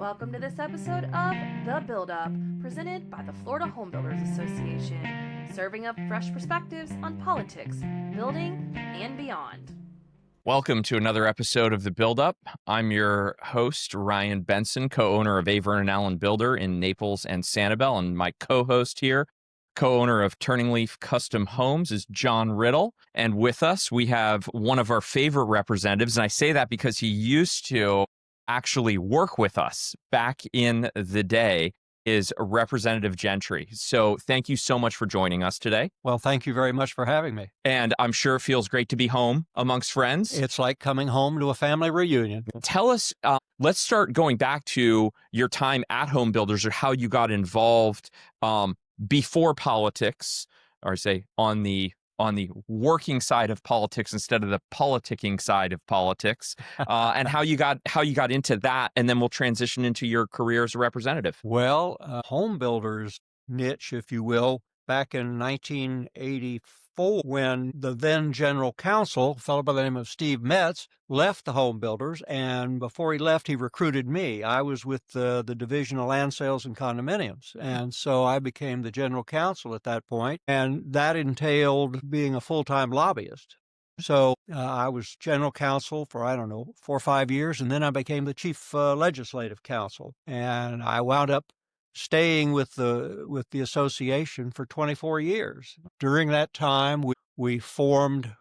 Welcome to this episode of The Buildup, presented by the Florida Home Builders Association, serving up fresh perspectives on politics, building, and beyond. Welcome to another episode of The Buildup. I'm your host, Ryan Benson, co-owner of A. Allen Builder in Naples and Sanibel, and my co-host here, co-owner of Turning Leaf Custom Homes, is John Riddle. And with us, we have one of our favorite representatives, and I say that because he used to actually work with us back in the day, is Representative Gentry. So thank you so much for joining us today. Well, thank you very much for having me. And I'm sure it feels great to be home amongst friends. It's like coming home to a family reunion. Tell us, let's start going back to your time at Home Builders, or how you got involved before politics, or say on the working side of politics instead of the politicking side of politics, and how you got into that, and then we'll transition into your career as a representative. Well, Home Builders niche, if you will, back in 1984, when the then general counsel, a fellow by the name of Steve Metz, left the Home Builders, and before he left, he recruited me. I was with the Division of Land Sales and Condominiums, and so I became the general counsel at that point, and that entailed being a full-time lobbyist. So I was general counsel for, 4 or 5 years, and then I became the chief legislative counsel, and I wound up staying with the association for 24 years. During that time, we formed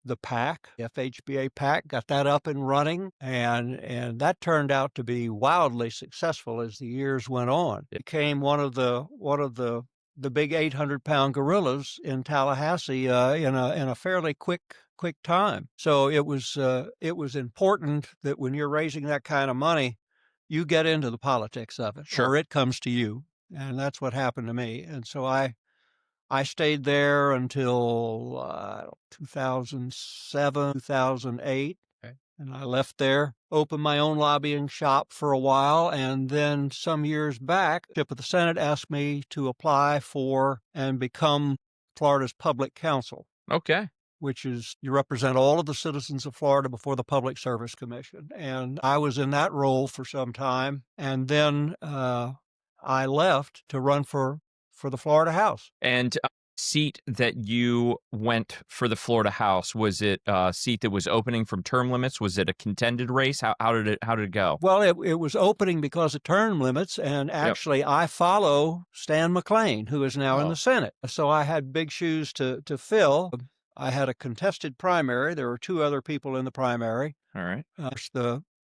the PAC, FHBA PAC, got that up and running, and that turned out to be wildly successful as the years went on. It became one of the big 800-pound gorillas in Tallahassee in a fairly quick time. So it was important that when you're raising that kind of money, you get into the politics of it, Sure. or it comes to you, and that's what happened to me. And so I stayed there until 2007, 2008, okay. And I left there, opened my own lobbying shop for a while, and then some years back, the Senate asked me to apply for and become Florida's public counsel. Okay. Which is, you represent all of the citizens of Florida before the Public Service Commission. And I was in that role for some time. And then I left to run for the Florida House. And seat that you went for the Florida House, was it a seat that was opening from term limits? Was it a contended race? How did it go? Well, it was opening because of term limits, and actually I follow Stan McClain, who is now in the Senate. So I had big shoes to fill. I had a contested primary. There were 2 other people in the primary. All right.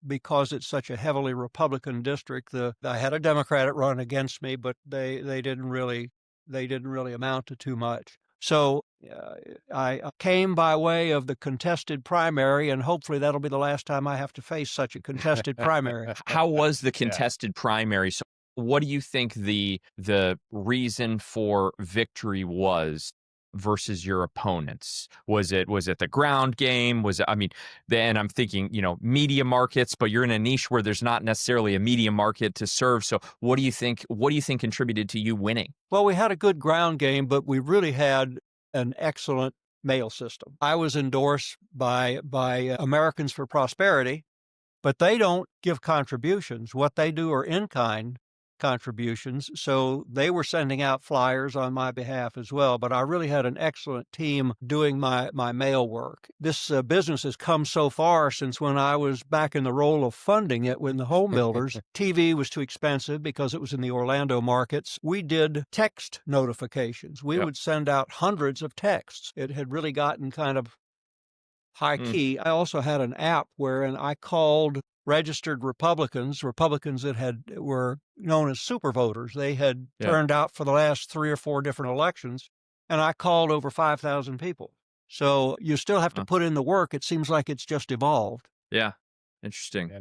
Because it's such a heavily Republican district, I had a Democrat run against me, but they didn't really amount to too much. So I came by way of the contested primary, and hopefully that'll be the last time I have to face such a contested primary. How was the contested primary? So what do you think the reason for victory was versus your opponents? Was it the ground game? Then I'm thinking, media markets, but you're in a niche where there's not necessarily a media market to serve. So what do you think contributed to you winning? Well, we had a good ground game, but we really had an excellent mail system. I was endorsed by Americans for Prosperity, but they don't give contributions. What they do are in-kind contributions, so they were sending out flyers on my behalf as well, but I really had an excellent team doing my mail work. This business has come so far since when I was back in the role of funding it with the Home Builders. TV was too expensive because it was in the Orlando markets. We did text notifications. We would send out hundreds of texts. It had really gotten kind of high key. I also had an app wherein I called registered Republicans that were known as super voters. They had turned out for the last 3 or 4 different elections, and I called over 5,000 people. So you still have to put in the work. It seems like it's just evolved. Yeah. Interesting.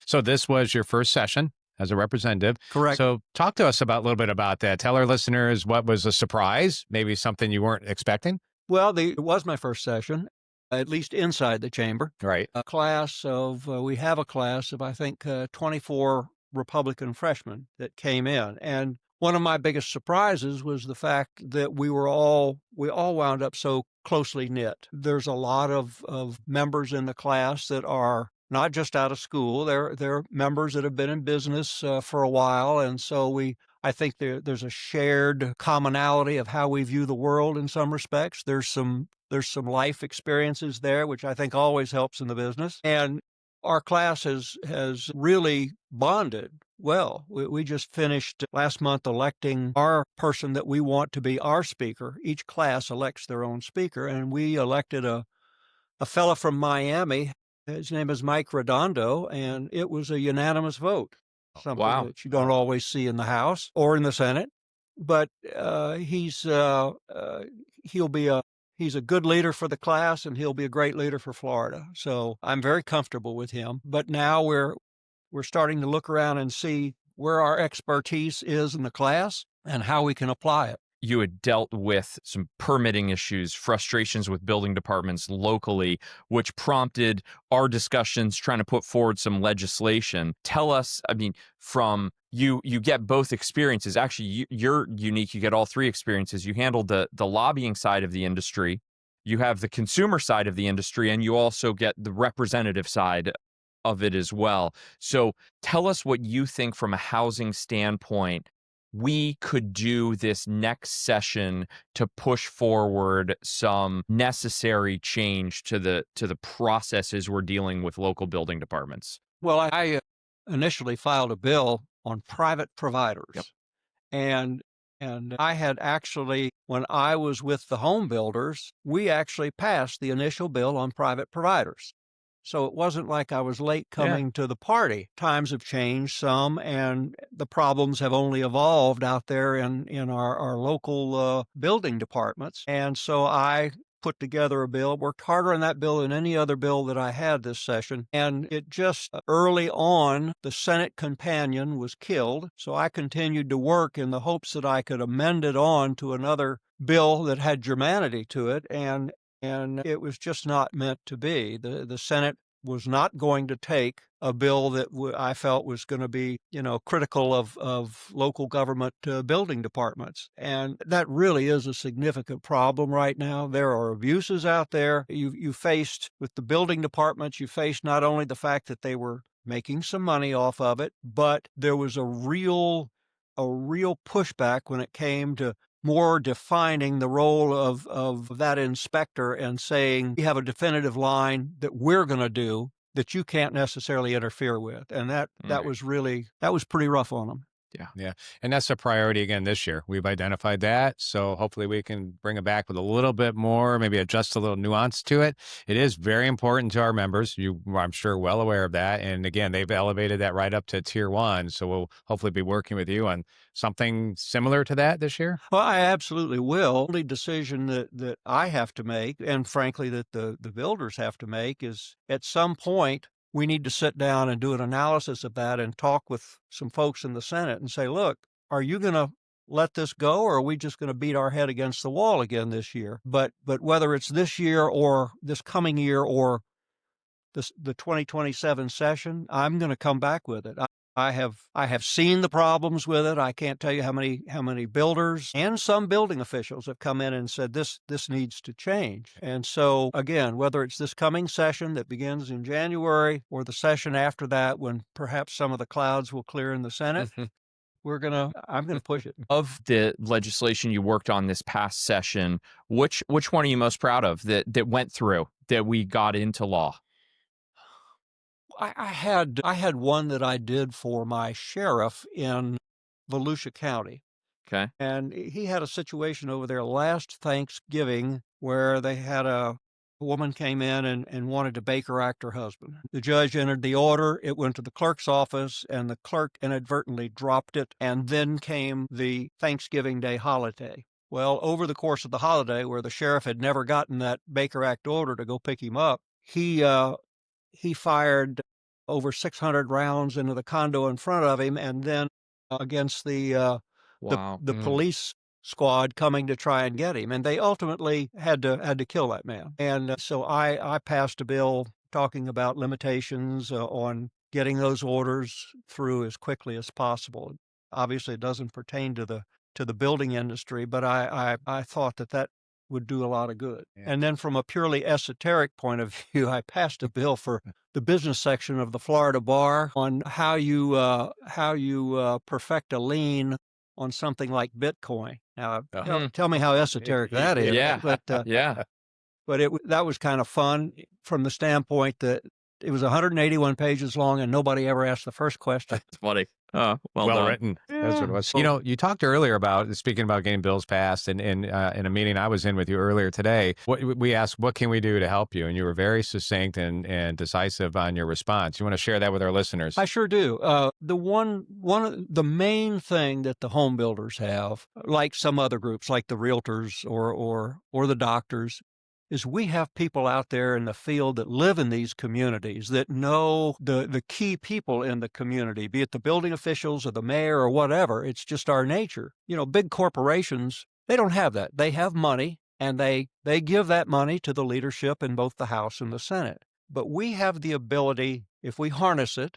So this was your first session as a representative. Correct. So talk to us a little bit about that. Tell our listeners what was a surprise, maybe something you weren't expecting. Well, it was my first session, at least inside the chamber. Right. We have a class of, I think, 24 Republican freshmen that came in. And one of my biggest surprises was the fact that we all wound up so closely knit. There's a lot of members in the class that are not just out of school. They're members that have been in business for a while, and so I think there's a shared commonality of how we view the world in some respects. There's some life experiences there, which I think always helps in the business. And our class has really bonded well. We just finished last month electing our person that we want to be our speaker. Each class elects their own speaker, and we elected a fella from Miami. His name is Mike Redondo, and it was a unanimous vote, something Wow. that you don't always see in the House or in the Senate. But he's a good leader for the class, and he'll be a great leader for Florida. So I'm very comfortable with him. But now we're starting to look around and see where our expertise is in the class and how we can apply it. You had dealt with some permitting issues, frustrations with building departments locally, which prompted our discussions trying to put forward some legislation. Tell us, I mean, from you get both experiences. Actually, you're unique. You get all three experiences. You handled the lobbying side of the industry, you have the consumer side of the industry, and you also get the representative side of it as well. So tell us what you think from a housing standpoint we could do this next session to push forward some necessary change to the processes we're dealing with local building departments. Well, I initially filed a bill on private providers. Yep. And I had actually, when I was with the home builders, we actually passed the initial bill on private providers. So it wasn't like I was late coming to the party. Times have changed some, and the problems have only evolved out there in our local building departments. And so I put together a bill, worked harder on that bill than any other bill that I had this session. And it just early on, the Senate companion was killed. So I continued to work in the hopes that I could amend it on to another bill that had germanity to it. And it was just not meant to be. The Senate was not going to take a bill that I felt was going to be, critical of local government building departments. And that really is a significant problem right now. There are abuses out there. You faced with the building departments, you faced not only the fact that they were making some money off of it, but there was a real pushback when it came to more defining the role of that inspector and saying, we have a definitive line that we're going to do that you can't necessarily interfere with. And that was pretty rough on them. Yeah. And that's a priority again this year. We've identified that. So hopefully we can bring it back with a little bit more, maybe adjust a little nuance to it. It is very important to our members. I'm sure, well aware of that. And again, they've elevated that right up to tier 1. So we'll hopefully be working with you on something similar to that this year. Well, I absolutely will. The only decision that I have to make, and frankly that the builders have to make, is at some point, we need to sit down and do an analysis of that and talk with some folks in the Senate and say, look, are you going to let this go, or are we just going to beat our head against the wall again this year? But whether it's this year or this coming year or the 2027 session, I'm going to come back with it. I have seen the problems with it. I can't tell you how many builders and some building officials have come in and said this needs to change. And so again, whether it's this coming session that begins in January or the session after that, when perhaps some of the clouds will clear in the Senate, I'm gonna push it. Of the legislation you worked on this past session, which one are you most proud of that went through, that we got into law? I had one that I did for my sheriff in Volusia County. Okay. And he had a situation over there last Thanksgiving where they had a woman came in and wanted to Baker Act her husband. The judge entered the order. It went to the clerk's office, and the clerk inadvertently dropped it. And then came the Thanksgiving Day holiday. Well, over the course of the holiday, where the sheriff had never gotten that Baker Act order to go pick him up, he fired over 600 rounds into the condo in front of him, and then against the police squad coming to try and get him. And they ultimately had to kill that man. And so I passed a bill talking about limitations on getting those orders through as quickly as possible. Obviously, it doesn't pertain to the building industry, but I thought that would do a lot of good. Yeah. And then from a purely esoteric point of view, I passed a bill for the business section of the Florida Bar on how you perfect a lien on something like Bitcoin. Now, tell me how esoteric that is. Yeah. But Yeah. but that was kind of fun from the standpoint that it was 181 pages long and nobody ever asked the first question. It's funny. Oh, well Well done. written. That's what it was. Yeah. You know, you talked earlier about speaking about getting bills passed, and in a meeting I was in with you earlier today. We asked, "What can we do to help you?" And you were very succinct and decisive on your response. You want to share that with our listeners? I sure do. The main thing that the home builders have, like some other groups, like the realtors or the doctors, is we have people out there in the field that live in these communities that know the key people in the community, be it the building officials or the mayor or whatever. It's just our nature. You know, big corporations, they don't have that. They have money, and they give that money to the leadership in both the House and the Senate. But we have the ability, if we harness it,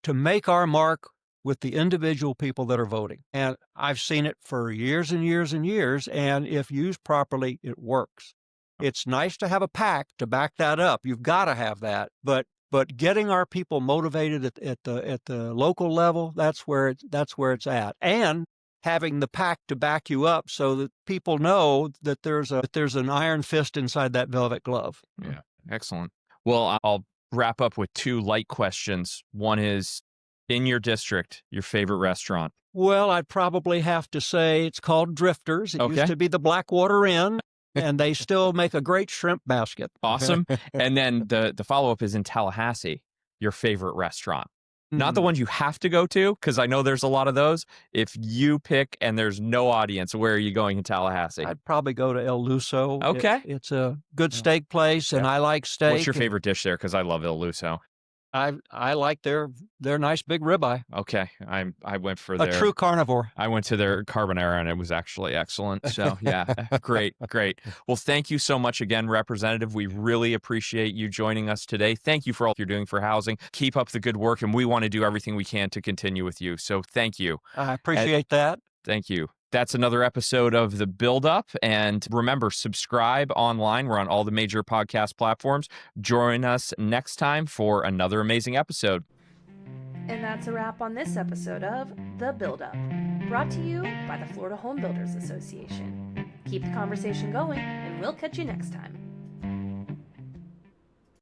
to make our mark with the individual people that are voting. And I've seen it for years and years and years, and if used properly, it works. It's nice to have a PAC to back that up. You've got to have that. But getting our people motivated at the local level, that's where it's at. And having the PAC to back you up so that people know that there's an iron fist inside that velvet glove. Yeah. Excellent. Well, I'll wrap up with two light questions. One is, in your district, your favorite restaurant? Well, I'd probably have to say it's called Drifters. It used to be the Blackwater Inn. And they still make a great shrimp basket. Awesome. And then the follow-up is in Tallahassee, your favorite restaurant. Not the ones you have to go to, because I know there's a lot of those. If you pick and there's no audience, where are you going in Tallahassee? I'd probably go to El Luso. Okay. It's a good steak place, and I like steak. What's your favorite dish there? Because I love El Luso. I like their nice big ribeye. Okay. I went for A true carnivore. I went to their carbonara, and it was actually excellent. So yeah, great. Well, thank you so much again, Representative. We really appreciate you joining us today. Thank you for all you're doing for housing. Keep up the good work, and we want to do everything we can to continue with you. So thank you. I appreciate that. Thank you. That's another episode of The Buildup. And remember, subscribe online. We're on all the major podcast platforms. Join us next time for another amazing episode. And that's a wrap on this episode of The Buildup, brought to you by the Florida Home Builders Association. Keep the conversation going, and we'll catch you next time.